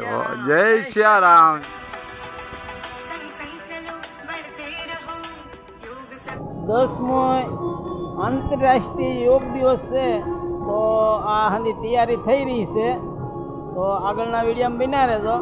જય સિયારામ. 10મો આંતરરાષ્ટ્રીય યોગ દિવસ છે, તો આ હાની તૈયારી થઈ રહી છે, તો આગળના વિડીયોમાં બન્યા રહેજો.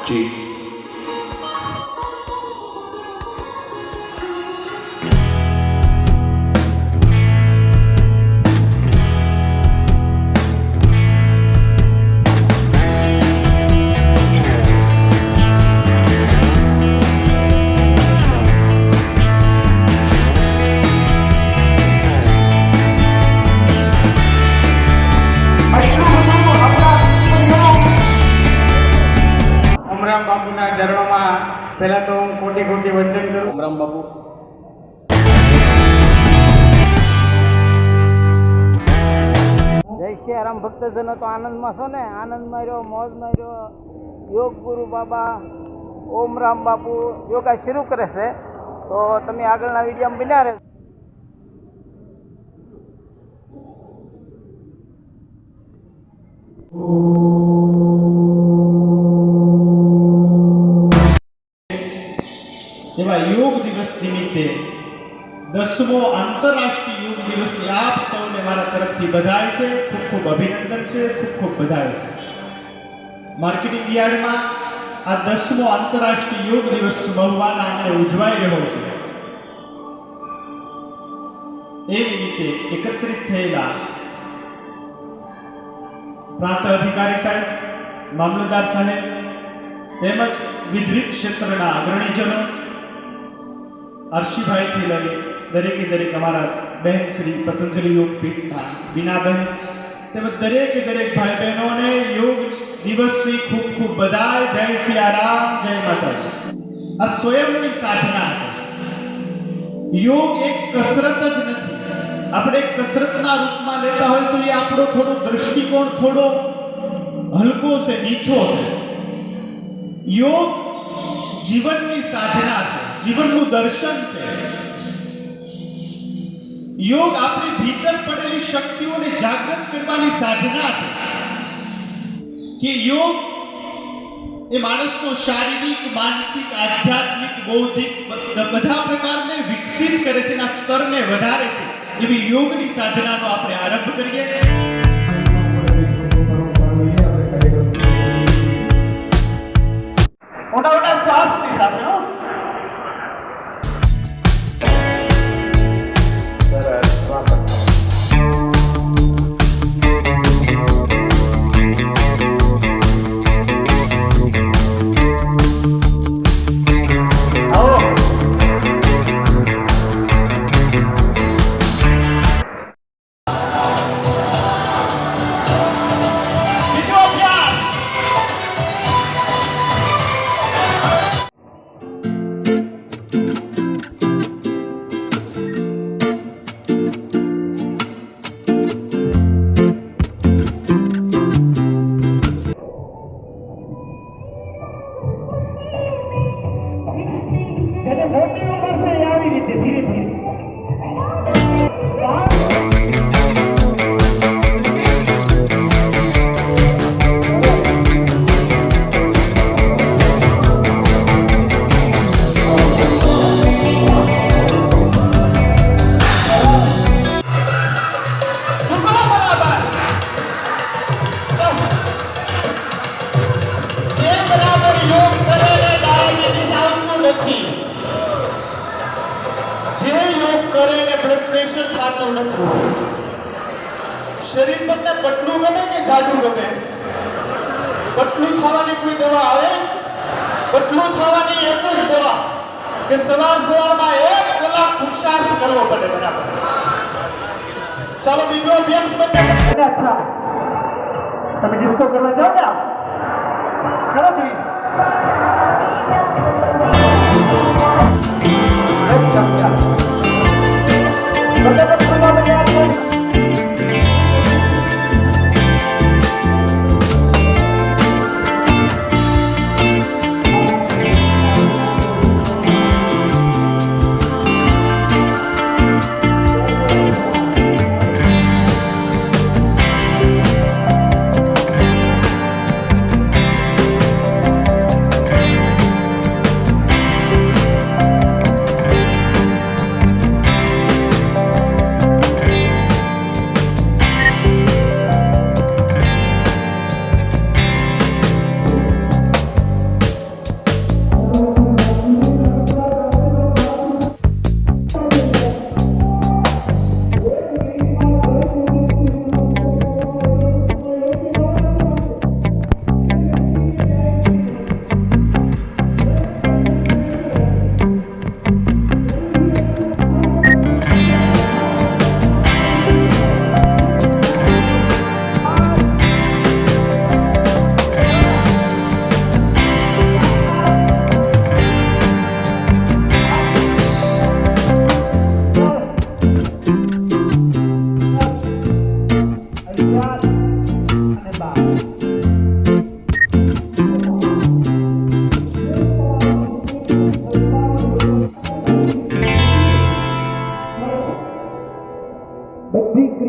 જી બાપુના ચરણોમાં પહેલા તો હું કોટી કોટી વંદન કરું. રામ બાપુ. જય સિયારામ ભક્તજનો, તો આનંદમાં છો ને? આનંદમાં રહ્યો, મોજમાં રહ્યો. યોગ ગુરુ બાબા ઓમ રામ બાપુ યોગા શરૂ કરે છે, તો તમે આગળના વિડીયોમાં બન્યા રહેજો. એવા યોગ દિવસ નિમિત્તે 10મો આંતરરાષ્ટ્રીય યોગ દિવસની આપ સૌને મારા તરફથી બધાય છે. ખૂબ ખૂબ અભિનંદન છે, ખૂબ ખૂબ બધાય છે. માર્કેટિંગ યાર્ડમાં આ 10મો આંતરરાષ્ટ્રીય યોગ દિવસ મહુવાના આંગણે ઉજવાઈ રહ્યો છે. એ નિમિત્તે એકત્રિત થયેલા પ્રાંત અધિકારી સાહેબ, મામલતદાર સાહેબ તેમજ વિવિધ ક્ષેત્રના અગ્રણીજનો, અર્શીભાઈથી લઈ દરેક અમારા બહેન શ્રી પતંજલિ યોગ પીઠના બીનાબેન તેમજ દરેક ભાઈ બહેનોને યોગ દિવસની ખૂબ ખૂબ બધાય. જય સિયારામ, જય માતાજી. આ સ્વયંની સાધના છે. યોગ એક કસરત જ નથી. આપણે કસરતના રૂપમાં લેતા હોય તો એ આપણો થોડો દૃષ્ટિકોણ થોડો હલકો છે, નીચો છે. યોગ જીવનની સાધના છે, જીવનનું દર્શન છે. યોગ આપણી ભીતર પડેલી શક્તિઓને જાગૃત કરવાની સાધના છે. કે યોગ એ માણસનો શારીરિક, માનસિક, આધ્યાત્મિક, બૌદ્ધિક બધા પ્રકારને વિકસિત કરે છે, એના સ્તરને વધારે છે. એવી યોગની સાધનાનો આપણે આરંભ કરીએ. મોટા શ્વાસની સાથે શરીર તમને પતલું ગમે કે જાડું ગમે? પતલું થવાની કોઈ દવા આવે? પતલું થવાની એક જ દવા કે સવારમાં 1 કલાક પુરુષાર્થ કરવો પડે. બરાબર? ચાલો બીજો અભ્યાસ બંને. અચ્છા, તમે ડિસ્કો કરવા જાઓ ને? કરો જી.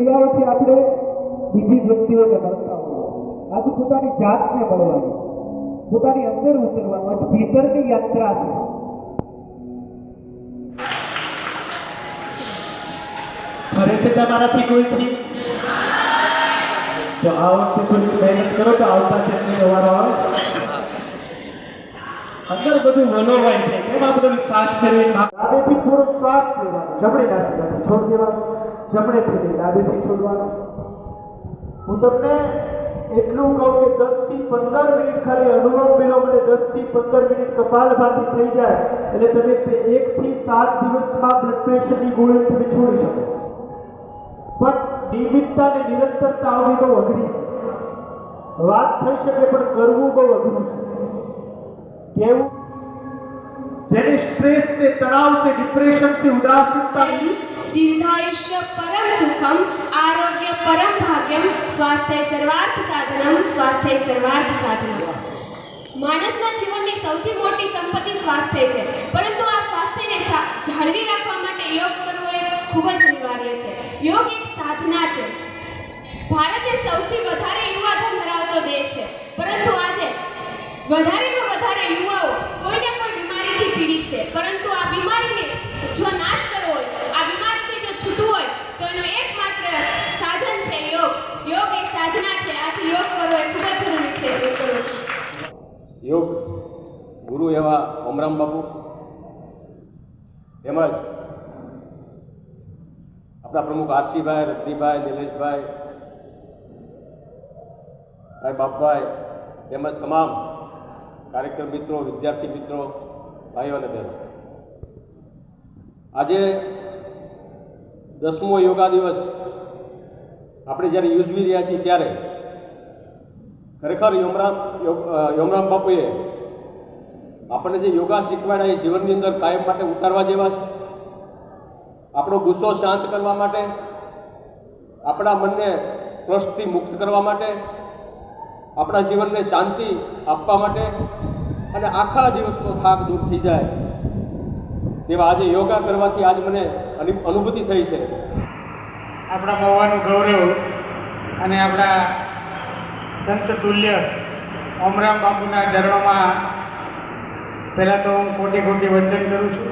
ક્રિયાઓથી આપણે બીજી વ્યક્તિઓને મળતા હોઈએ. આજે પોતાની જાતને મળવાની, પોતાની અંદર ઉતરવાનું, આજ ભીતરની યાત્રા છે. ફરે છે તમારાથી કોઈથી? તો આ વખતે થોડી મહેનત કરો તો આવતા ચેતની વારો આવે. અંદર બધું વલોવાય છે. કેમ આ બધું શ્વાસ ફેરવી ડાબેથી થોડો શ્વાસ લેવાનો, જમણી નાસિકાથી છોડ દેવાનો, જમણેથી લઈ ડાબેથી છોડવાનો. હું તમને એટલું કહું કે 10 થી 15 મિનિટ ખાલી અનુલોમ વિલોમ અને 10 થી 15 મિનિટ કપાલભાતી થઈ જાય એટલે તમે 1 થી 7 દિવસમાં બ્લડ પ્રેશરની ગોળી તમે છોડી શકો. પણ નિયમિતતા અને નિરંતરતા આવવી બહુ અઘરી છે. વાત થઈ શકે પણ કરવું બહુ અઘરું છે. કેવું? જેને સ્ટ્રેસ से, तनाव से, डिप्रेशन से, उदासीनता दीर्घायुष्य परम सुखम आरोग्य परम भाग्यम स्वास्थ्य सर्वार्थ साधनम स्वास्थ्य सर्वार्थ साधनम. માણસના જીવનની સૌથી મોટી સંપત્તિ સ્વાસ્થ્ય છે, પરંતુ આ સ્વાસ્થ્યને જાળવી રાખવા માટે યોગ કરવો એ ખૂબ જ અનિવાર્ય છે. યોગ એક સાધના છે. ભારત એ સૌથી વધારે યુવાધન ધરાવતો દેશ છે, પરંતુ આજે વધારેમાં વધારે યુવાઓ કોઈને કોઈ બીમારીથી પીડિત છે. પરંતુ આ બીમારીને જો નાશ કરવો હોય, આ બીમારીથી જો છૂટવું હોય તો એનો એકમાત્ર સાધન છે યોગ. યોગ એક સાધના છે. આથી યોગ કરવો એ ખૂબ જ જરૂરી છે. યોગ ગુરુ એવા ઓમરામ બાપુ તેમજ આપણા પ્રમુખ આરસીભાઈ, રજનીભાઈ, નિલેશભાઈ, ભાઈ બાપભાઈ તેમજ તમામ કાર્યક્રમ મિત્રો, વિદ્યાર્થી મિત્રો, ભાઈઓ અને બહેનો, આજે 10મો યોગા દિવસ આપણે જ્યારે યોજવી રહ્યા છીએ ત્યારે ખરેખર યોમરામ બાપુએ આપણને જે યોગા શીખવાડ્યા એ જીવનની અંદર કાયમ માટે ઉતારવા જેવા છે. આપણો ગુસ્સો શાંત કરવા માટે, આપણા મનને ત્રસ્તથી મુક્ત કરવા માટે, આપણા જીવનને શાંતિ આપવા માટે અને આખા દિવસનો થાક દૂર થઈ જાય તેવા આજે યોગા કરવાથી આજ મને અનુભૂતિ થઈ છે. આપણા મહુવાનું ગૌરવ અને આપણા સંત તુલ્ય ઓમરામ બાપુના ચરણોમાં પહેલાં તો હું કોટી કોટી વંદન કરું છું.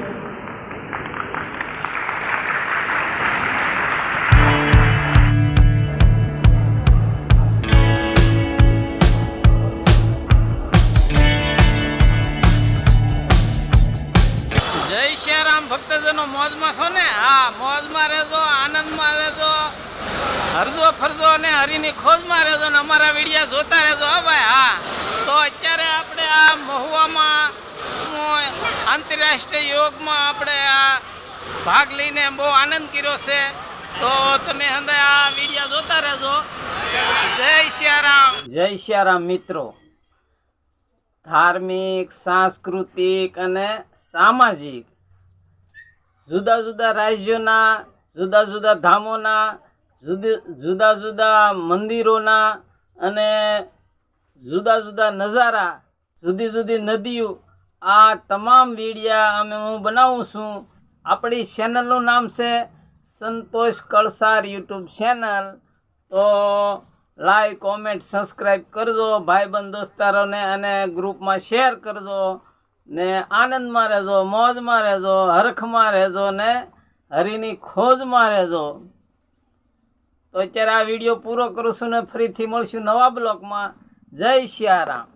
જય સિયારામ ભક્તજનો, મોજમાં છો ને? હા, મોજમાં રહેજો, આનંદમાં રહેજો, હરજો ફરજો અને હરીની ખોજમાં રહેજો ને અમારા વિડીયા જોતા રહેજો. હા ભાઈ, હા. તો અત્યારે આપણે આ મહુવામાં આંતરરાષ્ટ્રીય યોગમાં આપણે આ ભાગ લઈને બહુ આનંદ કર્યો છે. તો તમે અંદર આ વિડીયા જોતા રહેજો. જય સિયારામ. જય સિયારામ મિત્રો. ધાર્મિક, સાંસ્કૃતિક અને સામાજિક જુદા જુદા રાજ્યોના, જુદા જુદા ધામોના, જુદા જુદા મંદિરોના અને જુદા જુદા નજારા, જુદી જુદી નદીઓ, આ તમામ વિડીયા હું બનાવું છું. આપણી ચેનલનું નામ છે સંતોષ કળસાર યુટ્યુબ ચેનલ. તો લાઈક, કોમેન્ટ, સબસ્ક્રાઈબ કરજો ભાઈબંધ દોસ્તારોને અને ગ્રુપમાં શેર કરજો ને આનંદમાં રહેજો, મોજમાં રહેજો, હરખમાં રહેજો ને હરીની ખોજમાં રહેજો. તો અત્યારે આ વિડીયો પૂરો કરું છું ને ફરીથી મળશું નવા બ્લોગમાં. જય સિયારામ.